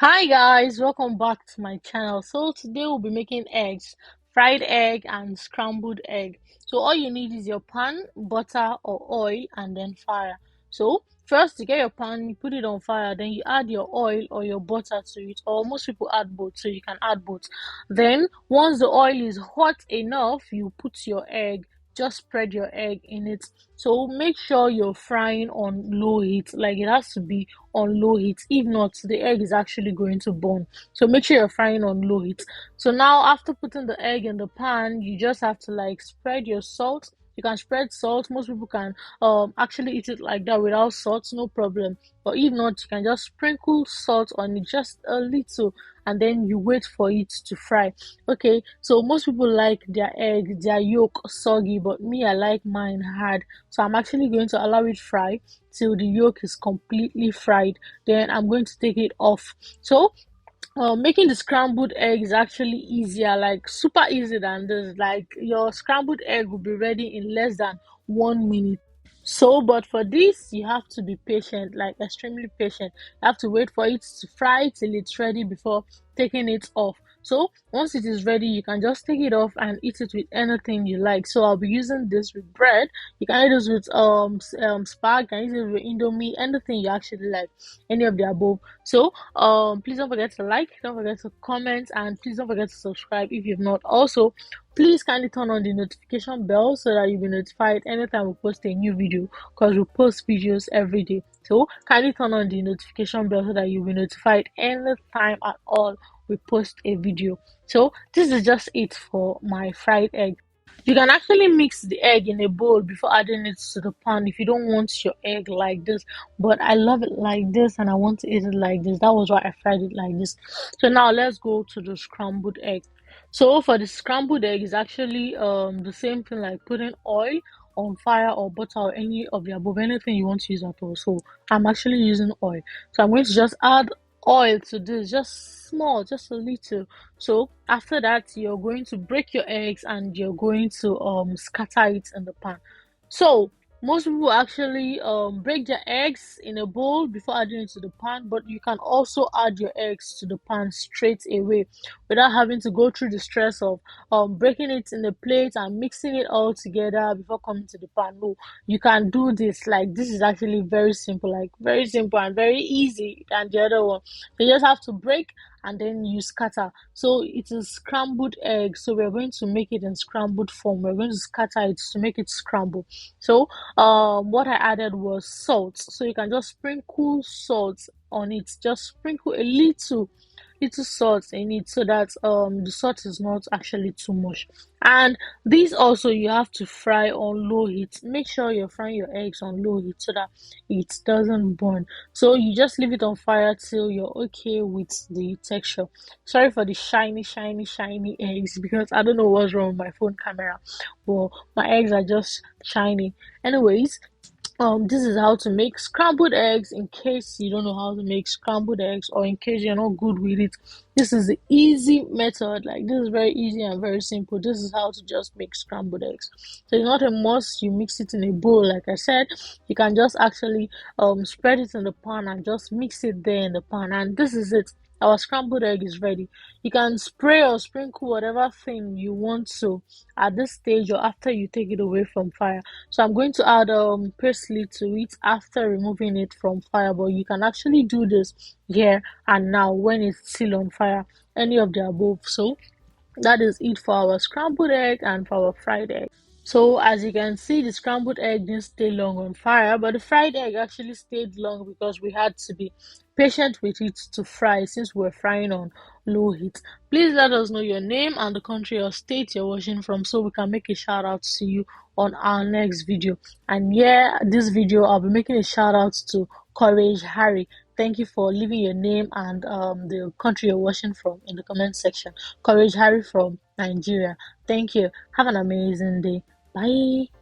Hi guys, welcome back to my channel. So today we'll be making eggs, fried egg and scrambled egg. So all you need is your pan, butter or oil and then fire. So first you get your pan, you put it on fire, then you add your oil or your butter to it, or most people add both, so you can add both. Then once the oil is hot enough, you put your egg, just spread your egg in it. So make sure you're frying on low heat, like it has to be on low heat. If not, the egg is actually going to burn. So make sure you're frying on low heat. So now after putting the egg in the pan, you just have to like spread your salt. You can spread salt. Most people can actually eat it like that without salt, no problem. But if not, you can just sprinkle salt on it just a little, and then you wait for it to fry. Okay, so most people like their yolk soggy, but me, I like mine hard. So I'm actually going to allow it fry till the yolk is completely fried. Then I'm going to take it off. So making the scrambled egg is actually easier, like super easy than this. Like your scrambled egg will be ready in less than 1 minute. So, but for this, you have to be patient, like extremely patient. You have to wait for it to fry till it's ready before taking it off. So, once it is ready, you can just take it off and eat it with anything you like. So, I'll be using this with bread. You can eat this with spag, you can eat it with indomie, anything you actually like, any of the above. So, please don't forget to like, don't forget to comment, and please don't forget to subscribe if you've not. Also, please kindly turn on the notification bell so that you'll be notified anytime we post a new video, because we post videos every day. So kindly turn on the notification bell so that you'll be notified anytime at all we post a video. So this is just it for my fried egg. You can actually mix the egg in a bowl before adding it to the pan if you don't want your egg like this. But I love it like this and I want to eat it like this. That was why I fried it like this. So now let's go to the scrambled egg. So for the scrambled egg, is actually the same thing like putting oil on fire or butter or any of the above, anything you want to use at all. So I'm actually using oil. So I'm going to just add oil to this, just small, just a little. So after that, you're going to break your eggs and you're going to scatter it in the pan. So most people actually break their eggs in a bowl before adding it to the pan, but you can also add your eggs to the pan straight away without having to go through the stress of breaking it in the plate and mixing it all together before coming to the pan. No, you can do this. Like this is actually very simple, like very simple and very easy than the other one. You just have to break and then you scatter. So it is scrambled egg. So we're going to make it in scrambled form. We're going to scatter it to make it scrambled. So what I added was salt. So you can just sprinkle salt on it. Just sprinkle a little salt in it so that the salt is not actually too much. And this also you have to fry on low heat. Make sure you're frying your eggs on low heat so that it doesn't burn. So you just leave it on fire till you're okay with the texture. Sorry for the shiny eggs, because I don't know what's wrong with my phone camera, but my eggs are just shiny. Anyways, this is how to make scrambled eggs in case you don't know how to make scrambled eggs, or in case you're not good with it. This is the easy method. Like this is very easy and very simple. This is how to just make scrambled eggs. So it's not a must you mix it in a bowl. Like I said, you can just actually spread it in the pan and just mix it there in the pan, and this is it. Our scrambled egg is ready. You can spray or sprinkle whatever thing you want to at this stage or after you take it away from fire. So I'm going to add parsley to it after removing it from fire, but you can actually do this here and now when it's still on fire, any of the above. So that is it for our scrambled egg and for our fried egg. So as you can see, the scrambled egg didn't stay long on fire, but the fried egg actually stayed long because we had to be patient with it to fry since we're frying on low heat. Please let us know your name and the country or state you're watching from so we can make a shout out to you on our next video. And yeah, this video I'll be making a shout out to Courage Harry. Thank you for leaving your name and the country you're watching from in the comment section. Courage Harry from Nigeria. Thank you. Have an amazing day. Bye.